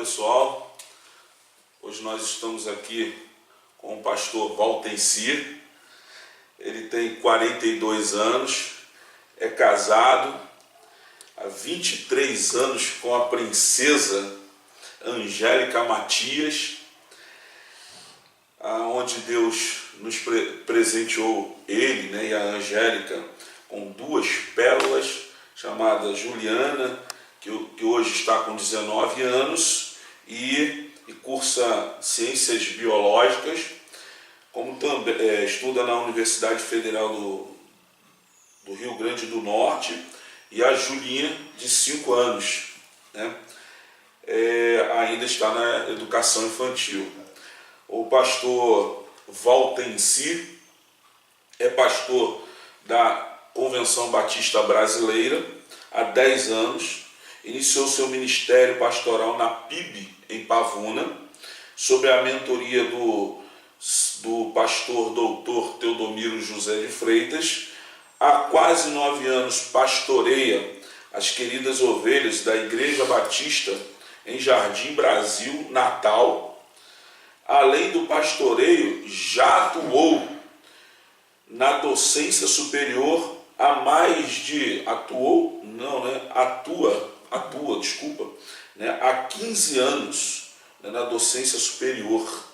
pessoal, hoje nós estamos aqui com o pastor Valtencir. Ele tem 42 anos, é casado há 23 anos com a princesa Angélica Matias, onde Deus nos presenteou ele, e a Angélica com duas pérolas, chamada Juliana, que hoje está com 19 anos e cursa Ciências Biológicas, como também estuda na Universidade Federal do Rio Grande do Norte, e a Julinha, de 5 anos, ainda está na educação infantil. O pastor Valtencir é pastor da Convenção Batista Brasileira há 10 anos, iniciou seu ministério pastoral na PIB, em Pavuna, sob a mentoria do pastor doutor Teodomiro José de Freitas. Há quase 9 anos pastoreia as queridas ovelhas da Igreja Batista em Jardim Brasil, Natal. Além do pastoreio, já atuou na docência superior há 15 anos, na docência superior.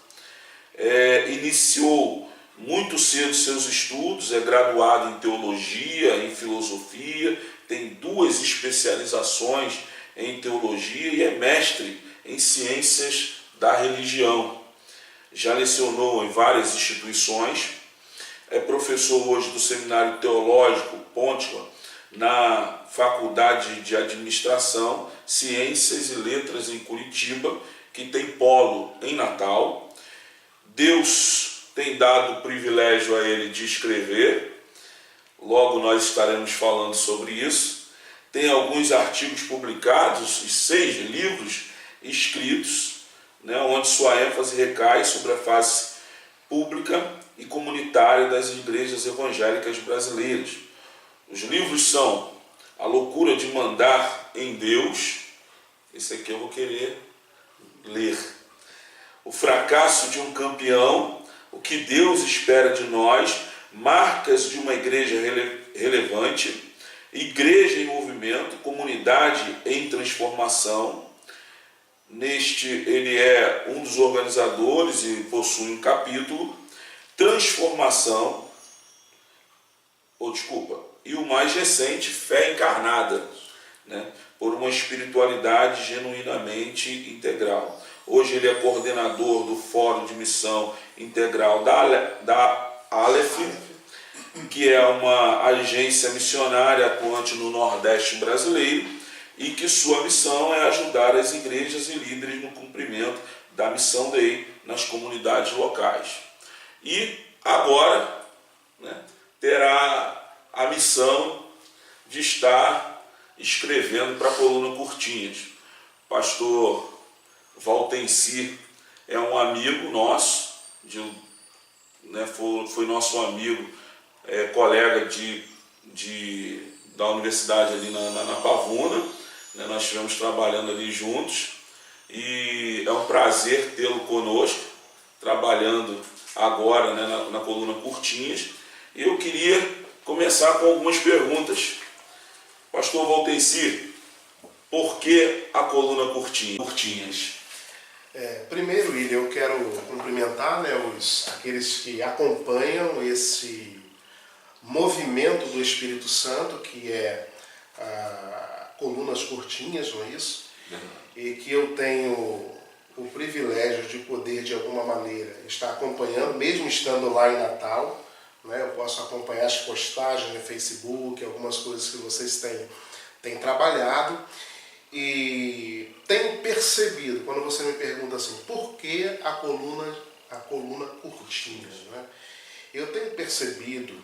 Iniciou muito cedo seus estudos, é graduado em teologia, em filosofia, tem 2 especializações em teologia e é mestre em ciências da religião. Já lecionou em várias instituições, é professor hoje do Seminário Teológico Pontifical, na Faculdade de Administração, Ciências e Letras em Curitiba, que tem polo em Natal. Deus tem dado o privilégio a ele de escrever, logo nós estaremos falando sobre isso. Tem alguns artigos publicados e 6 livros escritos, onde sua ênfase recai sobre a face pública e comunitária das igrejas evangélicas brasileiras. Os livros são A Loucura de Mandar em Deus, esse aqui eu vou querer ler. O Fracasso de um Campeão, O que Deus espera de nós, Marcas de uma Igreja Relevante, Igreja em Movimento, Comunidade em Transformação. Ele é um dos organizadores e possui um capítulo, Transformação, e o mais recente, Fé Encarnada, por uma espiritualidade genuinamente integral. Hoje ele é coordenador do Fórum de Missão Integral da Aleph, que é uma agência missionária atuante no Nordeste brasileiro e que sua missão é ajudar as igrejas e líderes no cumprimento da missão dele nas comunidades locais. E agora terá a missão de estar escrevendo para a Coluna Curtinhas. Pastor Valtencir é um amigo nosso, foi nosso amigo, colega da universidade ali na Pavuna, nós estivemos trabalhando ali juntos e é um prazer tê-lo conosco, trabalhando agora na Coluna Curtinhas. E eu queria começar com algumas perguntas. Pastor Valtencir, por que a Coluna Curtinhas? Primeiro, William, eu quero cumprimentar aqueles que acompanham esse movimento do Espírito Santo, que é Colunas Curtinhas, não é isso? E que eu tenho o privilégio de poder, de alguma maneira, estar acompanhando, mesmo estando lá em Natal. Eu posso acompanhar as postagens no Facebook, algumas coisas que vocês têm trabalhado. E tenho percebido, quando você me pergunta assim, por que a coluna Curtinhas? Eu tenho percebido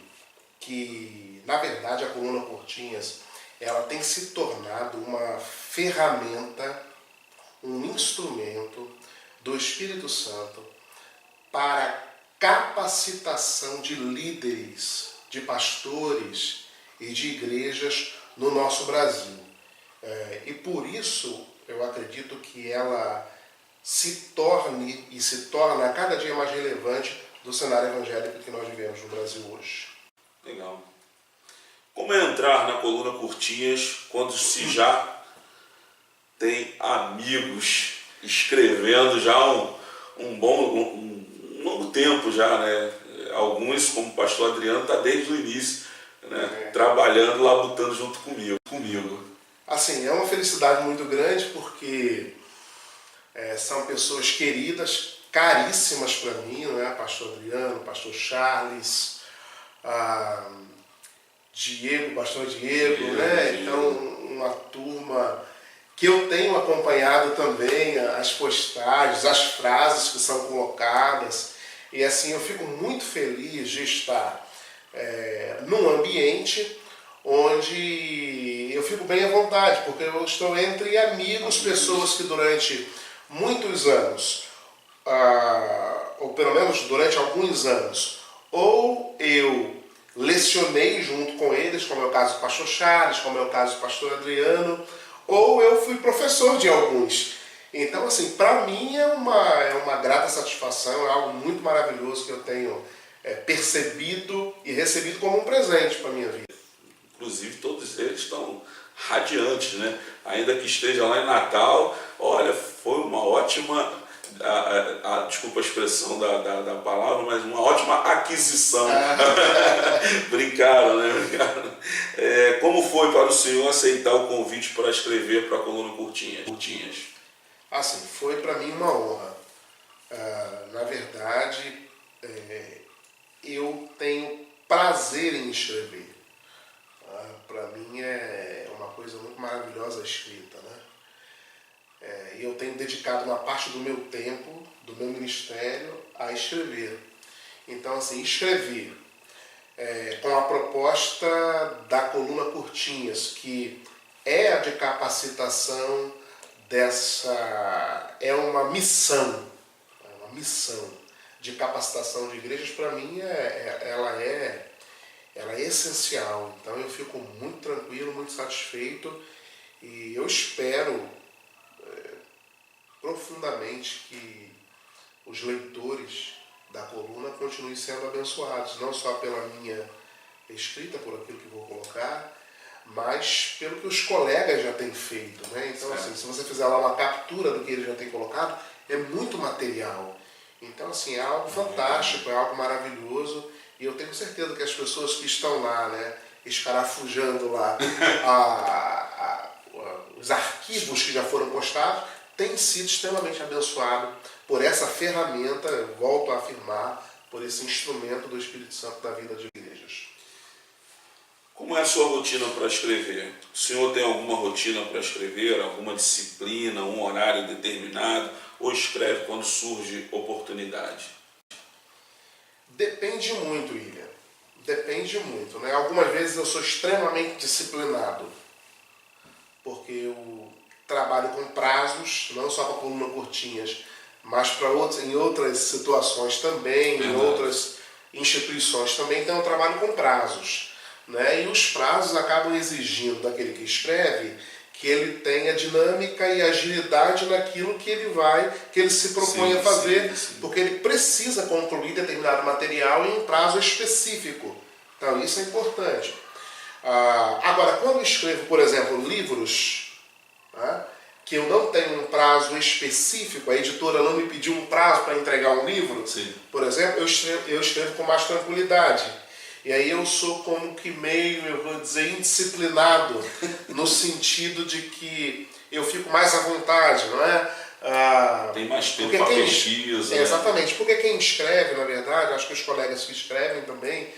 que, na verdade, a Coluna Curtinhas ela tem se tornado uma ferramenta, um instrumento do Espírito Santo para capacitação de líderes, de pastores e de igrejas no nosso Brasil. E por isso eu acredito que ela se torne e se torna cada dia mais relevante do cenário evangélico que nós vivemos no Brasil hoje. Legal. Como é entrar na coluna Curtinhas quando se já tem amigos escrevendo já um longo tempo já, né? Alguns, como o pastor Adriano, está desde o início, né? Trabalhando, labutando junto comigo. Assim, é uma felicidade muito grande porque são pessoas queridas, caríssimas para mim, né? Pastor Adriano, pastor Charles, Diego, pastor Diego, né? Diego. Então, uma turma que eu tenho acompanhado também, as postagens, as frases que são colocadas, e assim eu fico muito feliz de estar num ambiente onde eu fico bem à vontade, porque eu estou entre amigos, pessoas que durante muitos anos, ou pelo menos durante alguns anos, ou eu lecionei junto com eles, como é o caso do pastor Charles, como é o caso do pastor Adriano, ou eu fui professor de alguns. Então, assim, para mim é uma grata satisfação, é algo muito maravilhoso que eu tenho percebido e recebido como um presente para a minha vida. Inclusive, todos eles estão radiantes, né? Ainda que esteja lá em Natal, olha, foi uma ótima, desculpa a expressão da palavra, mas uma ótima aquisição. Brincaram, né? Brincaram. Como foi para o senhor aceitar o convite para escrever para a coluna Curtinhas? Assim, foi para mim uma honra. Na verdade, eu tenho prazer em escrever. Para mim é uma coisa muito maravilhosa a escrita, né? Eu tenho dedicado uma parte do meu tempo, do meu ministério, a escrever. Então, assim, escrever com a proposta da coluna Curtinhas, que é a de capacitação é uma missão de capacitação de igrejas, para mim ela é essencial. Então eu fico muito tranquilo, muito satisfeito, e eu espero profundamente que os leitores da coluna continuem sendo abençoados, não só pela minha escrita, por aquilo que vou colocar, mas pelo que os colegas já têm feito, né? Então, assim, se você fizer lá uma captura do que eles já têm colocado, é muito material. Então, assim, é algo fantástico, é algo maravilhoso, e eu tenho certeza que as pessoas que estão lá, né, escarafujando lá os arquivos que já foram postados, têm sido extremamente abençoados por essa ferramenta, eu volto a afirmar, por esse instrumento do Espírito Santo da vida de igrejas. Como é a sua rotina para escrever? O senhor tem alguma rotina para escrever, alguma disciplina, um horário determinado, ou escreve quando surge oportunidade? Depende muito, William. Depende muito, né? Algumas vezes eu sou extremamente disciplinado, porque eu trabalho com prazos, não só para coluna Curtinhas, mas em outras situações também, em outras instituições também, então eu trabalho com prazos, né? E os prazos acabam exigindo daquele que escreve que ele tenha dinâmica e agilidade naquilo que ele se propõe a fazer, porque ele precisa concluir determinado material em um prazo específico. Então isso é importante. Agora, quando eu escrevo, por exemplo, livros, né, que eu não tenho um prazo específico, a editora não me pediu um prazo para entregar um livro, por exemplo, eu escrevo com mais tranquilidade. E aí eu sou como que meio, eu vou dizer, indisciplinado, no sentido de que eu fico mais à vontade, não é? Tem mais tempo para pesquisa. Exatamente, porque quem escreve, na verdade, acho que os colegas que escrevem também,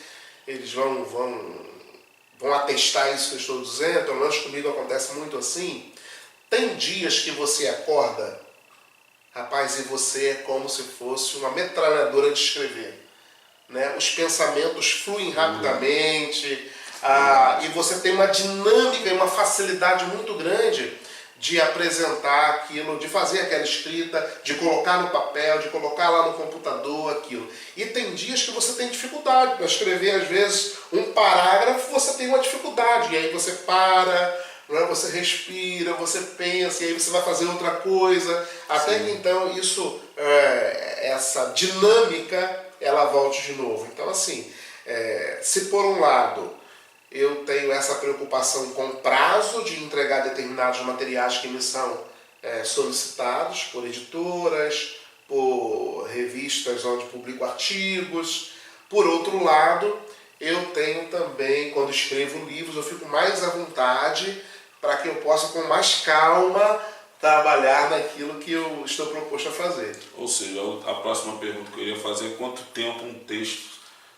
eles vão atestar isso que eu estou dizendo, pelo menos comigo acontece muito assim. Tem dias que você acorda, rapaz, e você é como se fosse uma metralhadora de escrever. Né? Os pensamentos fluem rapidamente, e você tem uma dinâmica e uma facilidade muito grande de apresentar aquilo, de fazer aquela escrita, de colocar no papel, de colocar lá no computador aquilo. E tem dias que você tem dificuldade para escrever, às vezes, um parágrafo, você tem uma dificuldade, e aí você para, não é? Você respira, você pensa, e aí você vai fazer outra coisa, até que então isso, essa dinâmica, ela volte de novo. Então assim, se por um lado eu tenho essa preocupação com o prazo de entregar determinados materiais que me são solicitados por editoras, por revistas onde publico artigos. Por outro lado, eu tenho também, quando escrevo livros, eu fico mais à vontade para que eu possa, com mais calma, trabalhar naquilo que eu estou proposto a fazer. Ou seja, a próxima pergunta que eu iria fazer é quanto tempo um texto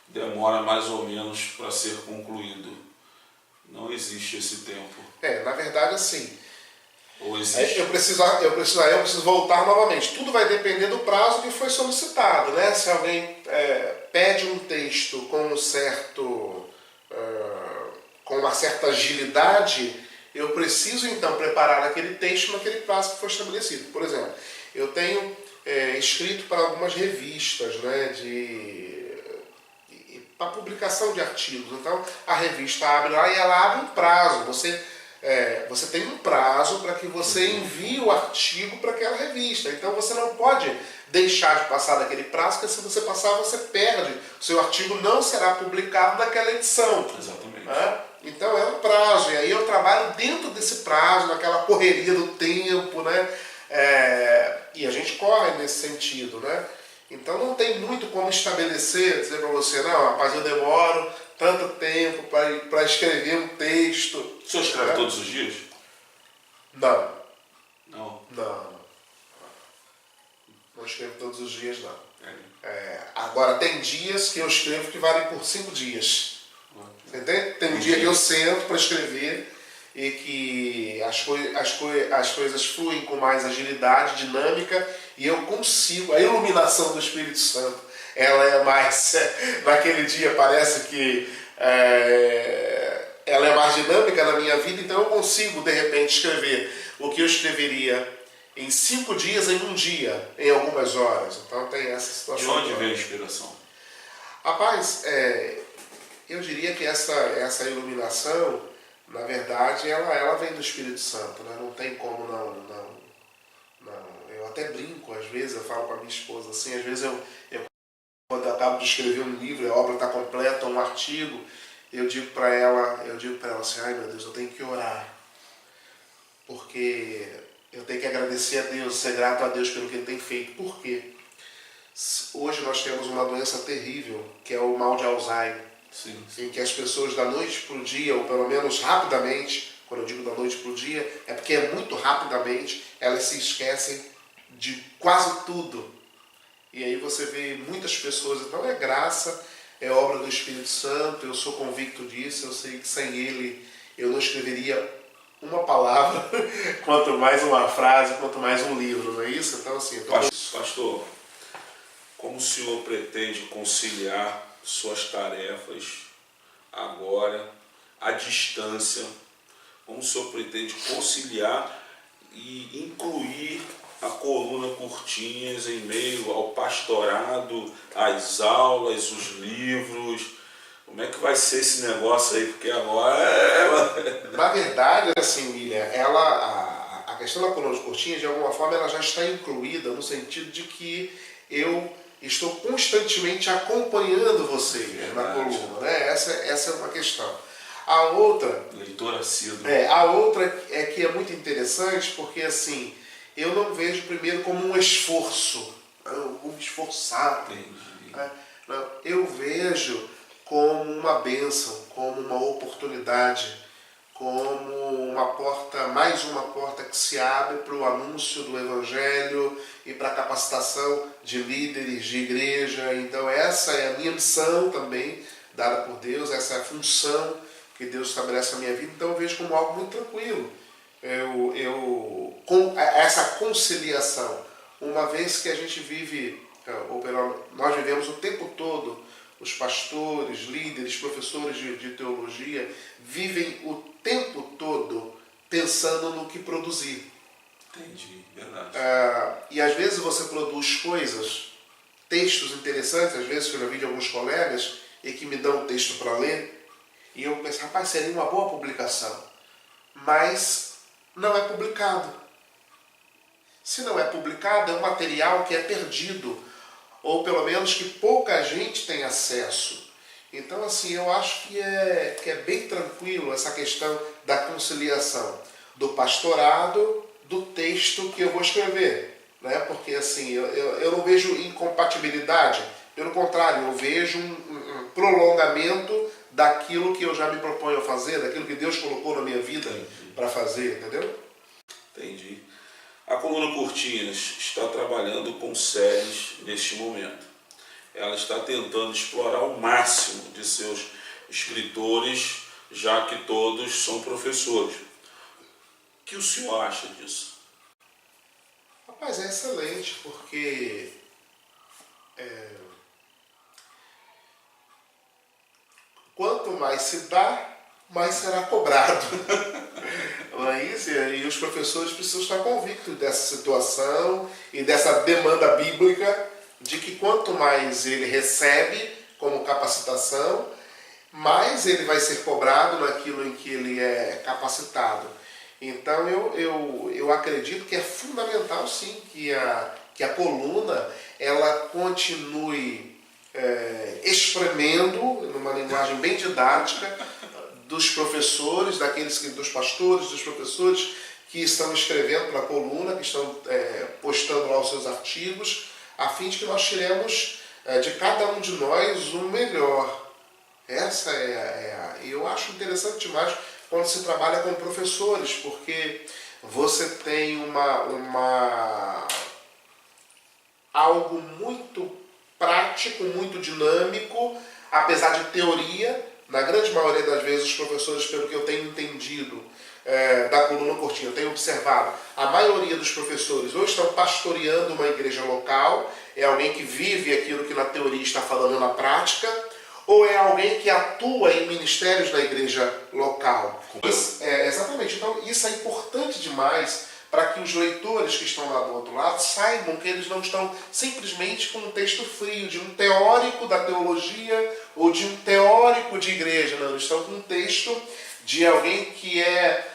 demora mais ou menos para ser concluído? Não existe esse tempo. Na verdade, assim, ou existe? Eu preciso voltar novamente. Tudo vai depender do prazo que foi solicitado, né? Se alguém pede um texto com uma certa agilidade, eu preciso então preparar aquele texto naquele prazo que foi estabelecido. Por exemplo, eu tenho escrito para algumas revistas, né, para publicação de artigos. Então a revista abre lá e ela abre um prazo. Você tem um prazo para que você envie o artigo para aquela revista. Então você não pode deixar de passar daquele prazo, porque se você passar, você perde. O seu artigo não será publicado naquela edição. Exatamente. Então é um prazo. E aí eu trabalho dentro desse prazo, naquela correria do tempo, né? E a gente corre nesse sentido, né? Então não tem muito como estabelecer, dizer para você, não, rapaz, eu demoro tanto tempo para escrever um texto. O senhor escreve todos os dias? Não. Não? Não escrevo todos os dias, não. Agora, tem dias que eu escrevo que valem por 5 dias. Você entende? Tem um dia que eu sento para escrever e que as coisas fluem com mais agilidade, dinâmica, e eu consigo. A iluminação do Espírito Santo, ela é mais... Naquele dia parece que ela é mais dinâmica na minha vida, então eu consigo, de repente, escrever o que eu escreveria em 5 dias, em um dia, em algumas horas. Então tem essa situação. De onde vem a inspiração? Rapaz, eu diria que essa iluminação, na verdade, ela vem do Espírito Santo, né? Não tem como não. Eu até brinco, às vezes, eu falo com a minha esposa assim, às vezes quando eu acabo de escrever um livro, a obra está completa, um artigo, eu digo para ela assim, ai meu Deus, eu tenho que orar, porque eu tenho que agradecer a Deus, ser grato a Deus pelo que Ele tem feito. Por quê? Hoje nós temos uma doença terrível, que é o mal de Alzheimer. Sim. Em que as pessoas da noite para o dia, ou pelo menos rapidamente, quando eu digo da noite para o dia, é porque é muito rapidamente, elas se esquecem de quase tudo. E aí você vê muitas pessoas, então é graça, é obra do Espírito Santo, eu sou convicto disso, eu sei que sem Ele eu não escreveria uma palavra, quanto mais uma frase, quanto mais um livro, não é isso? Então assim... Pastor, como o senhor pretende conciliar suas tarefas agora, à distância? Como o senhor pretende conciliar e incluir a coluna Curtinhas em meio ao pastorado, às aulas, os livros? Como é que vai ser esse negócio aí? Porque agora... Na verdade, assim, William, a questão da coluna Curtinhas, de alguma forma, ela já está incluída no sentido de que eu estou constantemente acompanhando você na coluna, né? Essa é uma questão. A outra... Leitor assíduo. A outra é que é muito interessante porque, assim, eu não vejo primeiro como um esforço. Eu vou me esforçar. Não, eu vejo como uma bênção, como uma oportunidade, como uma porta, mais uma porta que se abre para o anúncio do Evangelho e para a capacitação de líderes de igreja. Então essa é a minha missão também, dada por Deus, essa é a função que Deus estabelece na minha vida. Então eu vejo como algo muito tranquilo. Com essa conciliação, uma vez que a gente vive, nós vivemos o tempo todo, os pastores, líderes, professores de teologia, vivem o tempo todo pensando no que produzir. Entendi, verdade. E às vezes você produz coisas, textos interessantes, às vezes que eu já vi de alguns colegas, e que me dão um texto para ler, e eu penso, rapaz, seria uma boa publicação. mas não é publicado. Se não é publicado, é um material que é perdido, ou pelo menos que pouca gente tem acesso. Então, assim, eu acho que é bem tranquilo essa questão da conciliação do pastorado, do texto que eu vou escrever, né? Porque, assim, eu não vejo incompatibilidade, pelo contrário, eu vejo um prolongamento daquilo que eu já me proponho a fazer, daquilo que Deus colocou na minha vida para fazer, entendeu? Entendi. A Coluna Cortinas está trabalhando com séries neste momento. Ela está tentando explorar o máximo de seus escritores, já que todos são professores. O que o senhor acha disso? Rapaz, é excelente, porque quanto mais se dá, mais será cobrado. Não é isso? E os professores precisam estar convictos dessa situação e dessa demanda bíblica de que quanto mais ele recebe como capacitação, mais ele vai ser cobrado naquilo em que ele é capacitado. Então eu acredito que é fundamental sim que a coluna ela continue espremendo, numa linguagem bem didática, dos professores, dos pastores, dos professores que estão escrevendo para a coluna, que estão postando lá os seus artigos, a fim de que nós tiremos de cada um de nós o melhor. Essa eu acho interessante demais quando se trabalha com professores, porque você tem algo muito prático, muito dinâmico, apesar de teoria. Na grande maioria das vezes, os professores, pelo que eu tenho entendido da Coluna Cortina, eu tenho observado, a maioria dos professores ou estão pastoreando uma igreja local, é alguém que vive aquilo que na teoria está falando na prática, ou é alguém que atua em ministérios da igreja local. Exatamente. Então, isso é importante demais para que os leitores que estão lá do outro lado saibam que eles não estão simplesmente com um texto frio de um teórico da teologia ou de um teórico de igreja. Não, eles estão com um texto de alguém que é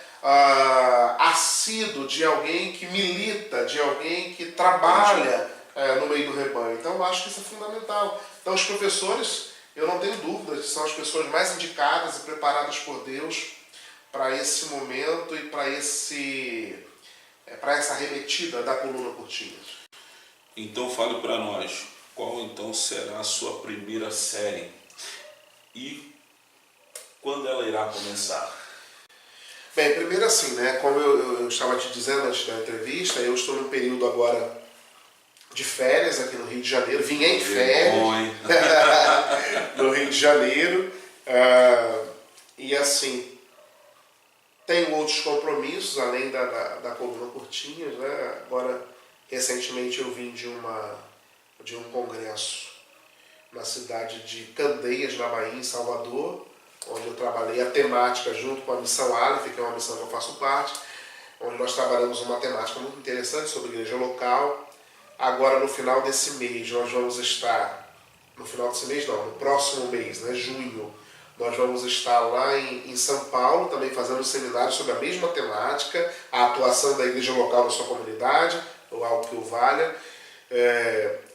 assíduo, de alguém que milita, de alguém que trabalha no meio do rebanho. Então, eu acho que isso é fundamental. Então, os professores, eu não tenho dúvidas, são as pessoas mais indicadas e preparadas por Deus para esse momento e para essa remetida da Coluna Cortinas. Então fale para nós, qual então será a sua primeira série e quando ela irá começar? Bem, primeiro assim, né, como eu estava te dizendo antes da entrevista, eu estou num período agora de férias aqui no Rio de Janeiro, vim em férias no Rio de Janeiro, e assim, tenho outros compromissos, além da Coluna Cortinas, né? Agora, recentemente eu vim de um congresso na cidade de Candeias, na Bahia, em Salvador, onde eu trabalhei a temática junto com a Missão Aleph, que é uma missão que eu faço parte, onde nós trabalhamos uma temática muito interessante sobre a igreja local. Agora, no final desse mês, nós vamos estar, no próximo mês, né, junho, nós vamos estar lá em São Paulo, também fazendo um seminário sobre a mesma temática, a atuação da igreja local na sua comunidade, ou algo que o valha.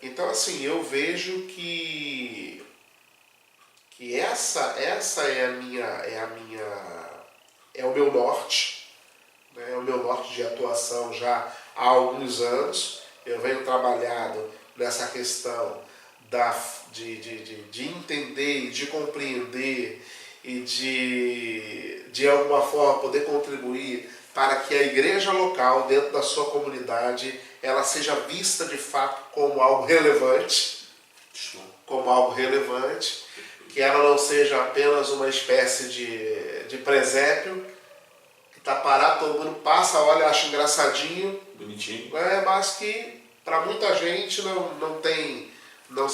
Então, assim, eu vejo que essa é o meu norte, né? É o meu norte de atuação já há alguns anos. Eu venho trabalhando nessa questão de entender, de compreender e de alguma forma poder contribuir para que a igreja local, dentro da sua comunidade, ela seja vista de fato como algo relevante, que ela não seja apenas uma espécie de presépio, que está parado, todo mundo passa, olha, acha engraçadinho, bonitinho, mas que para muita gente não tem uma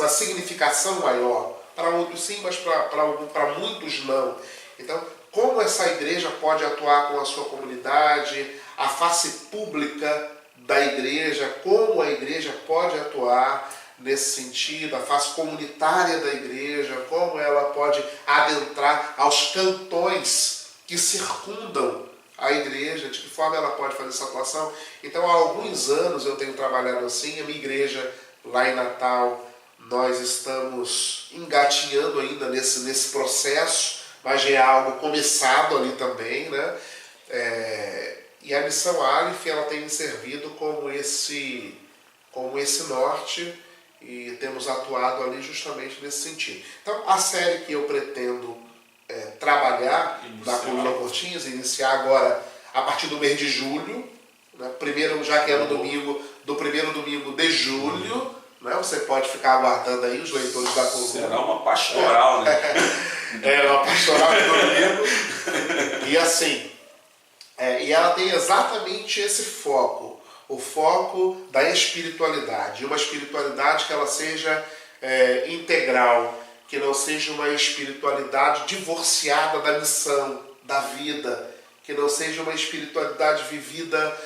significação maior. Para outros sim, mas para muitos não. Então, como essa igreja pode atuar com a sua comunidade, a face pública da igreja, como a igreja pode atuar nesse sentido, a face comunitária da igreja, como ela pode adentrar aos cantões que circundam a igreja, de que forma ela pode fazer essa atuação. Então, há alguns anos eu tenho trabalhado assim. A minha igreja, lá em Natal, nós estamos engatinhando ainda nesse processo, mas já é algo começado ali também, né? E a Missão Aleph, ela tem me servido como esse norte, e temos atuado ali justamente nesse sentido. Então, a série que eu pretendo trabalhar na Coluna Cortinhas, iniciar agora a partir do mês de julho, né? Primeiro, já que é no domingo, do primeiro domingo de julho, né? Você pode ficar aguardando aí os leitores da Coluna. Será uma pastoral, né? Uma pastoral de domingo. E assim, e ela tem exatamente esse foco, o foco da espiritualidade. Uma espiritualidade que ela seja integral, que não seja uma espiritualidade divorciada da missão, da vida, que não seja uma espiritualidade vivida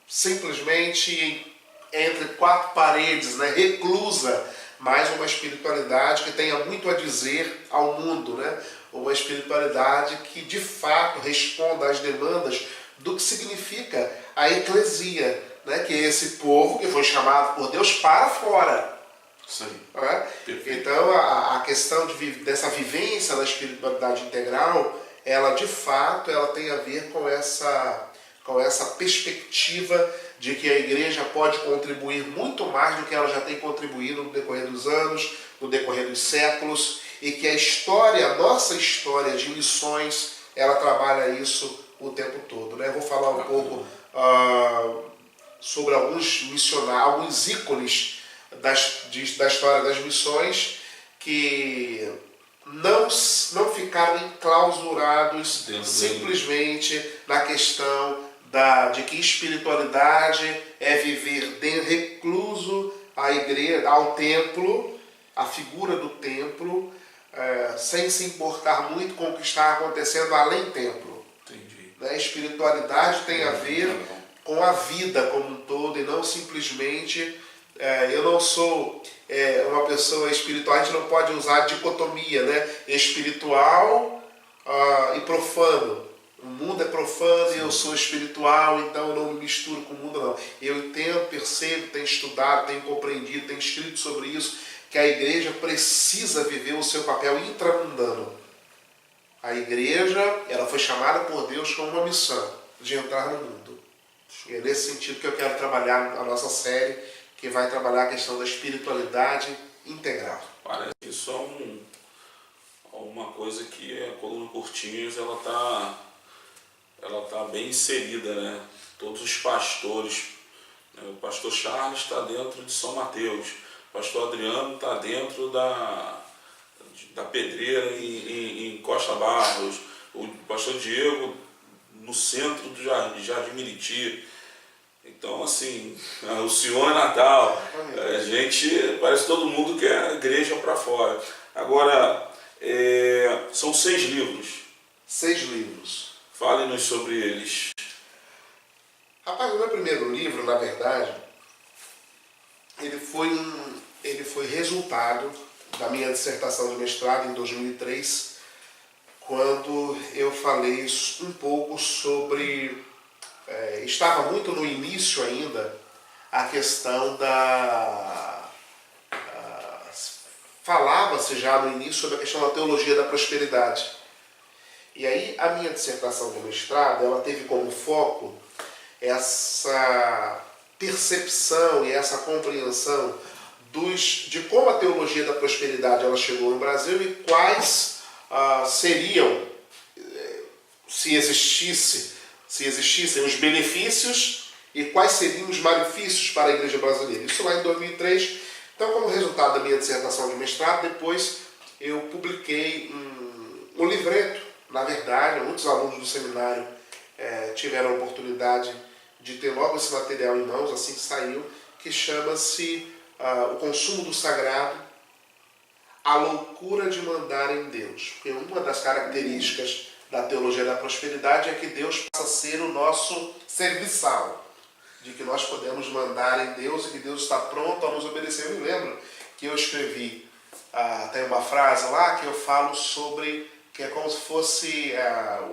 simplesmente entre quatro paredes, né, reclusa, mas uma espiritualidade que tenha muito a dizer ao mundo, né? Uma espiritualidade que de fato responda às demandas do que significa a eclesia, né? Que é esse povo que foi chamado por Deus para fora. Sim. Né? Então a questão dessa vivência da espiritualidade integral, ela de fato ela tem a ver com essa perspectiva de que a igreja pode contribuir muito mais do que ela já tem contribuído no decorrer dos anos, no decorrer dos séculos, e que a nossa história de missões, ela trabalha isso o tempo todo, né? Eu vou falar um pouco sobre alguns missionários, alguns ícones da história das missões que não ficaram enclausurados simplesmente na questão de que espiritualidade é viver recluso à igreja, ao templo, a figura do templo, sem se importar muito com o que está acontecendo além do templo. Entendi. A espiritualidade tem a ver com a vida como um todo, e não simplesmente... eu não sou uma pessoa espiritual, a gente não pode usar a dicotomia, né? Espiritual e profano. O mundo é profano e eu sou espiritual, então eu não me misturo com o mundo, não. Eu entendo, percebo, tenho estudado, tenho compreendido, tenho escrito sobre isso, que a igreja precisa viver o seu papel intramundano. A igreja, ela foi chamada por Deus com uma missão, de entrar no mundo. E é nesse sentido que eu quero trabalhar a nossa série, que vai trabalhar a questão da espiritualidade integral. Parece só uma coisa que a Coluna Cortinhas ela tá bem inserida, né? Todos os pastores, né? O pastor Charles está dentro de São Mateus, o pastor Adriano está dentro da Pedreira em Costa Barros, o pastor Diego no centro do Jardim Miriti. Então, assim, o Senhor é Natal, a gente, parece todo mundo que é a igreja para fora. Agora, são 6 livros. 6 livros. Fale-nos sobre eles. Rapaz, o meu primeiro livro, na verdade, ele foi resultado da minha dissertação de mestrado em 2003, quando eu falei um pouco sobre... estava muito no início ainda a questão falava-se já no início sobre a questão da teologia da prosperidade. E aí a minha dissertação de mestrado, ela teve como foco essa percepção e essa compreensão de como a teologia da prosperidade ela chegou no Brasil e quais seriam, se existissem os benefícios e quais seriam os malefícios para a igreja brasileira. Isso lá em 2003. Então, como resultado da minha dissertação de mestrado, depois eu publiquei um livreto. Na verdade, muitos alunos do seminário tiveram a oportunidade de ter logo esse material em mãos, assim que saiu, que chama-se O Consumo do Sagrado, a loucura de mandar em Deus. Porque uma das características da teologia da prosperidade é que Deus passa a ser o nosso serviçal, de que nós podemos mandar em Deus e que Deus está pronto a nos obedecer. Eu me lembro que eu escrevi, tem uma frase lá que eu falo sobre que é como se fosse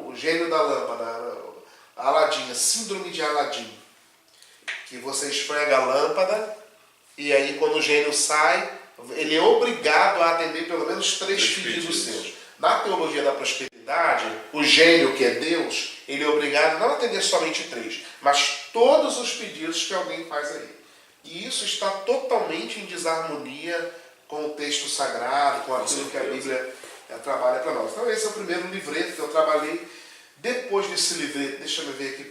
o gênio da lâmpada, Aladim, a síndrome de Aladim, que você esfrega a lâmpada e aí quando o gênio sai, ele é obrigado a atender pelo menos três pedidos seus. Na teologia da prosperidade, o gênio, que é Deus, ele é obrigado não a atender somente três, mas todos os pedidos que alguém faz aí. E isso está totalmente em desarmonia com o texto sagrado, com aquilo que a Bíblia trabalha para nós. Então esse é o primeiro livreto que eu trabalhei. Depois desse livreto, deixa eu ver aqui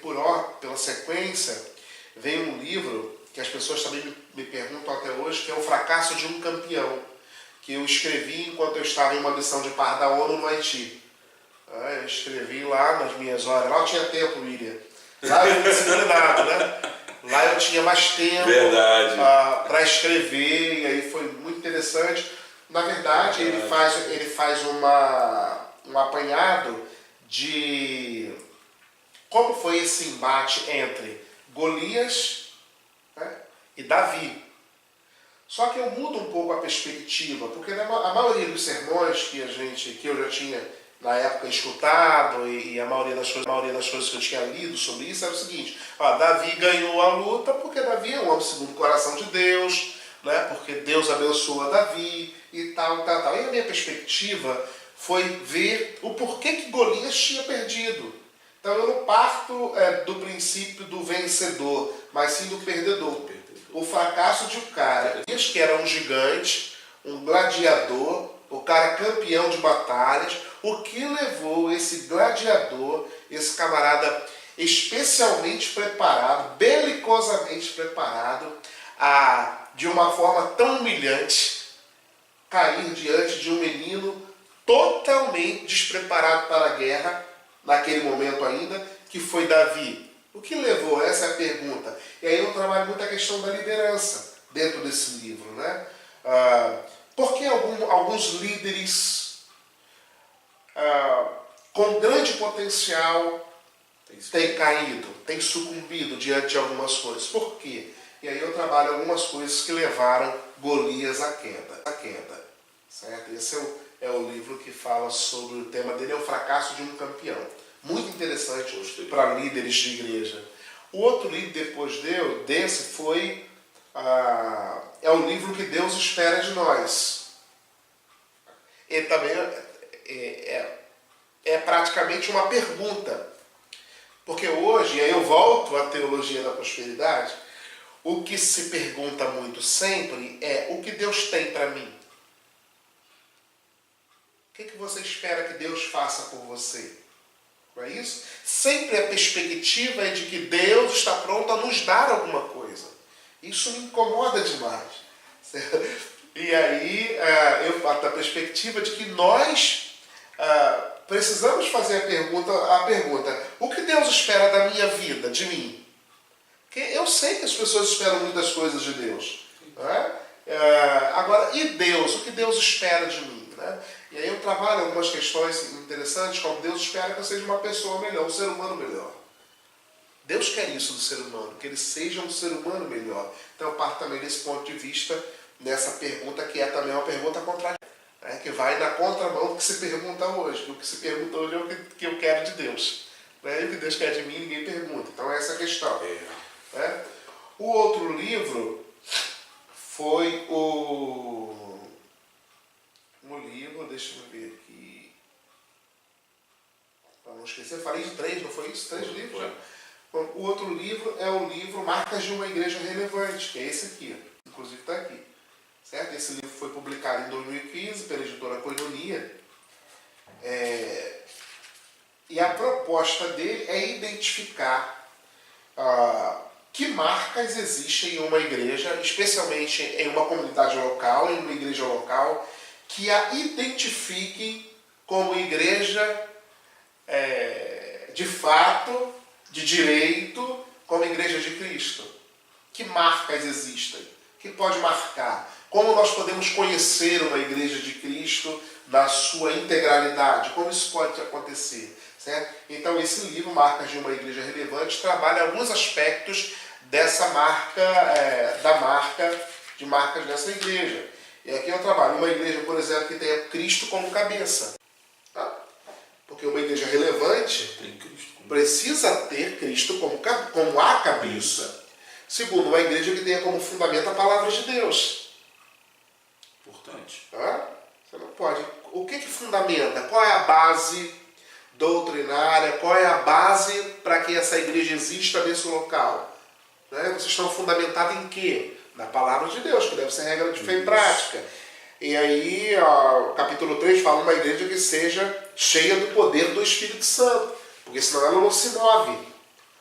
pela sequência, vem um livro que as pessoas também me perguntam até hoje, que é O Fracasso de um Campeão, que eu escrevi enquanto eu estava em uma missão de par da ONU no Haiti. Eu escrevi lá nas minhas horas. Lá eu tinha tempo, William. Lá eu fui disciplinado, né? Lá eu tinha mais tempo para escrever, e aí foi muito interessante. Na verdade, ele faz um apanhado de como foi esse embate entre Golias, né, e Davi. Só que eu mudo um pouco a perspectiva, porque a maioria dos sermões que eu já tinha na época escutado, e a maioria das coisas que eu tinha lido sobre isso era o seguinte: Davi ganhou a luta porque Davi é um homem segundo o coração de Deus, né, porque Deus abençoa Davi e tal. E a minha perspectiva foi ver o porquê que Golias tinha perdido. Então eu não parto do princípio do vencedor, mas sim do perdedor. O fracasso de um cara que era um gigante, um gladiador, o cara campeão de batalhas, o que levou esse gladiador, esse camarada especialmente preparado, belicosamente preparado, a, de uma forma tão humilhante, cair diante de um menino totalmente despreparado para a guerra, naquele momento ainda, que foi Davi. O que levou? Essa é a pergunta. E aí eu trabalho muito a questão da liderança dentro desse livro, né? Por que alguns líderes com grande potencial têm caído, têm sucumbido diante de algumas coisas? Por quê? E aí eu trabalho algumas coisas que levaram Golias à queda. Certo? Esse é o livro que fala sobre o tema dele, é o fracasso de um campeão. Muito interessante para líderes de igreja. O outro livro depois desse foi é o livro que Deus espera de nós. Ele também é praticamente uma pergunta. Porque hoje, aí eu volto à teologia da prosperidade, o que se pergunta muito sempre é: o que Deus tem para mim? O que você espera que Deus faça por você? Não é isso? Sempre a perspectiva é de que Deus está pronto a nos dar alguma coisa. Isso me incomoda demais. E aí eu parto da perspectiva de que nós precisamos fazer a pergunta: o que Deus espera da minha vida, de mim? Porque eu sei que as pessoas esperam muitas coisas de Deus. Não é? Agora, e Deus? O que Deus espera de mim? Né? E aí eu trabalho algumas questões interessantes, como Deus espera que eu seja uma pessoa melhor, um ser humano melhor. Deus quer isso do ser humano, que ele seja um ser humano melhor. Então eu parto também desse ponto de vista, nessa pergunta que é também uma pergunta contrária, né? Que vai na contramão do que se pergunta hoje. O que se pergunta hoje é o que eu quero de Deus. Né? E o que Deus quer de mim, ninguém pergunta. Então essa é a questão. Né? O outro livro foi um livro, deixa eu ver aqui, para não esquecer, eu falei de 3, não foi isso? 3 livros? Né? O outro livro é o livro Marcas de uma Igreja Relevante, que é esse aqui, inclusive está aqui. Certo? Esse livro foi publicado em 2015 pela editora Koinonia. E a proposta dele é identificar que marcas existem em uma igreja, especialmente em uma comunidade local, em uma igreja local, que a identifiquem como igreja de fato, de direito, como igreja de Cristo. Que marcas existem? Que pode marcar? Como nós podemos conhecer uma igreja de Cristo na sua integralidade? Como isso pode acontecer? Certo? Então esse livro, Marcas de uma Igreja Relevante, trabalha alguns aspectos dessa marca, de marcas dessa igreja. E aqui eu trabalho uma igreja, por exemplo, que tenha Cristo como cabeça. Tá? Porque uma igreja relevante precisa ter Cristo como a cabeça. Segundo, uma igreja que tenha como fundamento a palavra de Deus. Importante. Você não pode. O que fundamenta? Qual é a base doutrinária? Qual é a base para que essa igreja exista nesse local? Vocês estão fundamentados em quê? Na palavra de Deus, que deve ser regra de fé e prática. E aí, o capítulo 3 fala uma igreja que seja cheia do poder do Espírito Santo, porque senão ela não se move.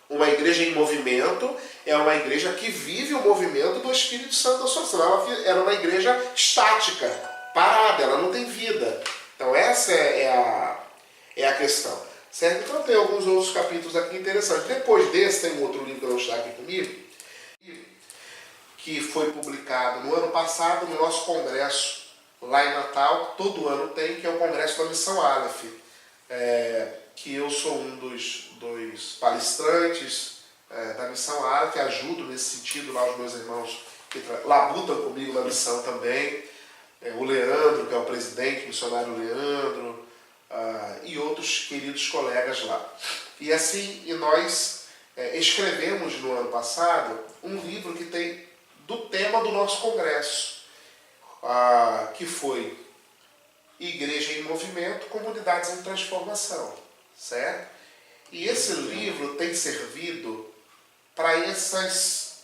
Uma igreja em movimento é uma igreja que vive o movimento do Espírito Santo da sua, senão ela era uma igreja estática, parada, ela não tem vida. Então essa é a questão. Certo? Então tem alguns outros capítulos aqui interessantes. Depois desse tem um outro livro que não está aqui comigo, que foi publicado no ano passado no nosso congresso lá em Natal, todo ano tem, que é o Congresso da Missão Aleph, que eu sou um dos palestrantes da Missão Aleph, ajudo nesse sentido lá os meus irmãos que labutam comigo na missão também, o Leandro, que é o presidente, o missionário Leandro, e outros queridos colegas lá. E assim, nós escrevemos no ano passado um livro que tem do tema do nosso congresso, que foi Igreja em Movimento, Comunidades em Transformação, certo? E esse livro tem servido para esses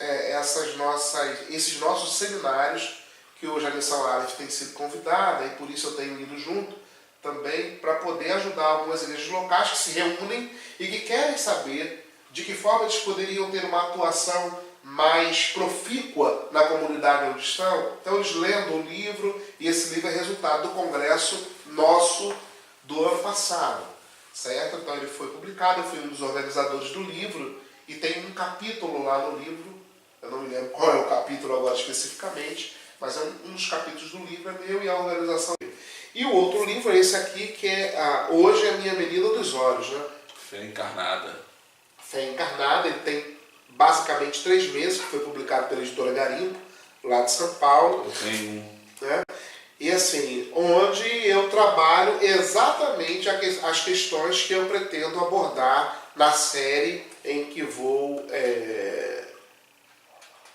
nossos seminários, que hoje a Missão Aleph tem sido convidada, e por isso eu tenho ido junto também, para poder ajudar algumas igrejas locais que se reúnem e que querem saber de que forma eles poderiam ter uma atuação mais profícua na comunidade onde estão. Então eles lendo o livro, e esse livro é resultado do congresso nosso do ano passado, certo? Então ele foi publicado, eu fui um dos organizadores do livro, e tem um capítulo lá no livro, eu não me lembro qual é o capítulo agora especificamente, mas um dos capítulos do livro é meu e a organização dele. E o outro livro é esse aqui, que é Hoje é a Minha Menina dos Olhos, né? Fé Encarnada. Fé Encarnada, ele tem basicamente 3 meses, que foi publicado pela editora Garimpo, lá de São Paulo. Eu tenho um. Né? E assim, onde eu trabalho exatamente as questões que eu pretendo abordar na série em que vou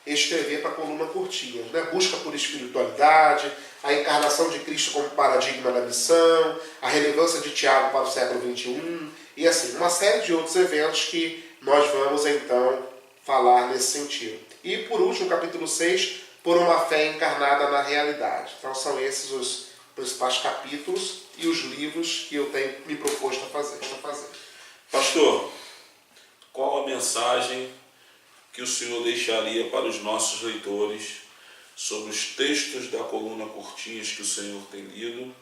escrever para a coluna Curtinhas. Né? Busca por espiritualidade, a encarnação de Cristo como paradigma da missão, a relevância de Tiago para o século XXI, e assim, uma série de outros eventos que nós vamos então falar nesse sentido. E por último, capítulo 6, por uma fé encarnada na realidade. Então são esses os principais capítulos e os livros que eu tenho me proposto a fazer. Pastor, qual a mensagem que o senhor deixaria para os nossos leitores sobre os textos da coluna Curtinhas que o senhor tem lido,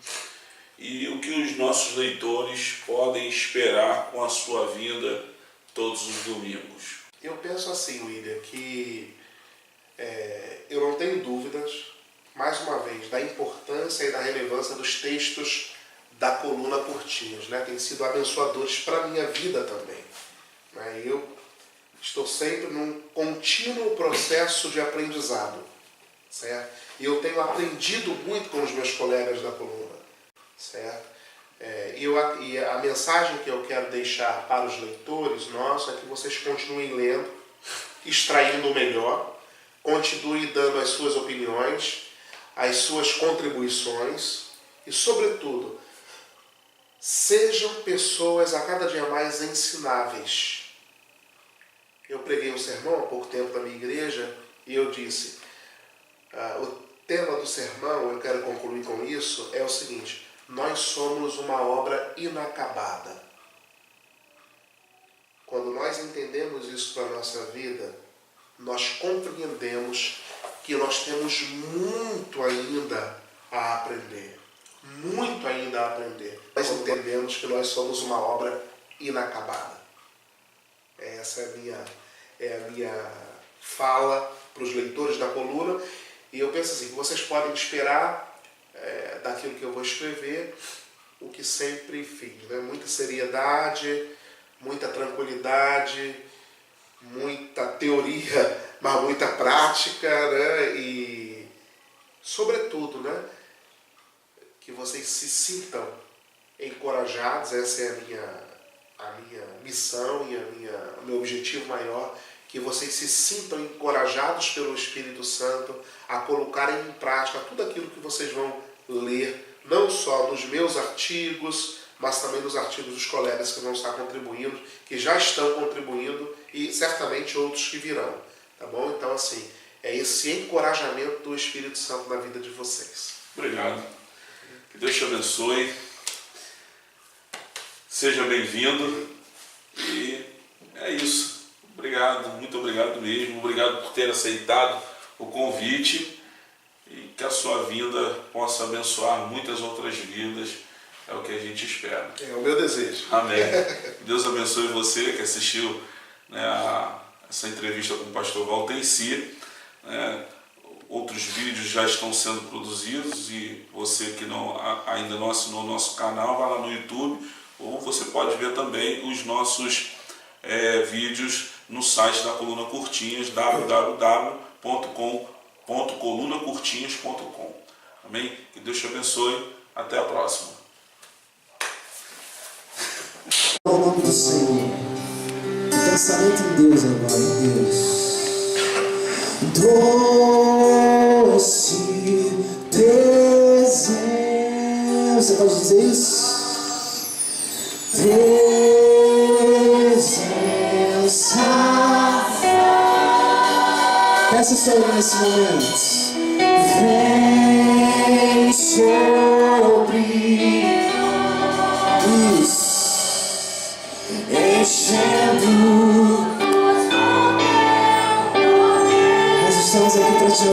e o que os nossos leitores podem esperar com a sua vinda todos os domingos? Eu penso assim, William, que eu não tenho dúvidas, mais uma vez, da importância e da relevância dos textos da coluna Curtinhas, né? Tem sido abençoadores para a minha vida também. Né? Eu estou sempre num contínuo processo de aprendizado, certo? E eu tenho aprendido muito com os meus colegas da coluna, certo? E a mensagem que eu quero deixar para os leitores nossos é que vocês continuem lendo, extraindo o melhor, continuem dando as suas opiniões, as suas contribuições e, sobretudo, sejam pessoas a cada dia mais ensináveis. Eu preguei um sermão há pouco tempo na minha igreja e eu disse, o tema do sermão, eu quero concluir com isso, é o seguinte: nós somos uma obra inacabada. Quando nós entendemos isso para a nossa vida, nós compreendemos que nós temos muito ainda a aprender. Muito ainda a aprender. Nós entendemos que nós somos uma obra inacabada. Essa é a minha fala para os leitores da coluna. E eu penso assim, que vocês podem esperar daquilo que eu vou escrever o que sempre fiz. Né? Muita seriedade, muita tranquilidade, muita teoria, mas muita prática, né? E, sobretudo, né? Que vocês se sintam encorajados. Essa é a minha missão e o meu objetivo maior, que vocês se sintam encorajados pelo Espírito Santo a colocarem em prática tudo aquilo que vocês vão ler, não só nos meus artigos, mas também nos artigos dos colegas que vão estar contribuindo, que já estão contribuindo e certamente outros que virão, tá bom? Então, assim, é esse encorajamento do Espírito Santo na vida de vocês. Obrigado. Que Deus te abençoe. Seja bem-vindo. E é isso. Obrigado, muito obrigado mesmo. Obrigado por ter aceitado o convite e que a sua vinda possa abençoar muitas outras vidas. É o que a gente espera. É o meu desejo. Amém. Deus abençoe você que assistiu, né, essa entrevista com o pastor Valtenci. Outros vídeos já estão sendo produzidos e você que ainda não assinou o nosso canal, vai lá no YouTube, ou você pode ver também os nossos vídeos no site da Coluna Curtinhas, www.colunacurtinhas.com. Amém? Que Deus te abençoe. Até a próxima. O nome do Senhor. Pensamento em Deus agora, em Deus. Doce presença. Você pode dizer isso? Presença. Peça o Senhor nesse momento. Vem sobre isso. Enchendo. Nós estamos aqui para te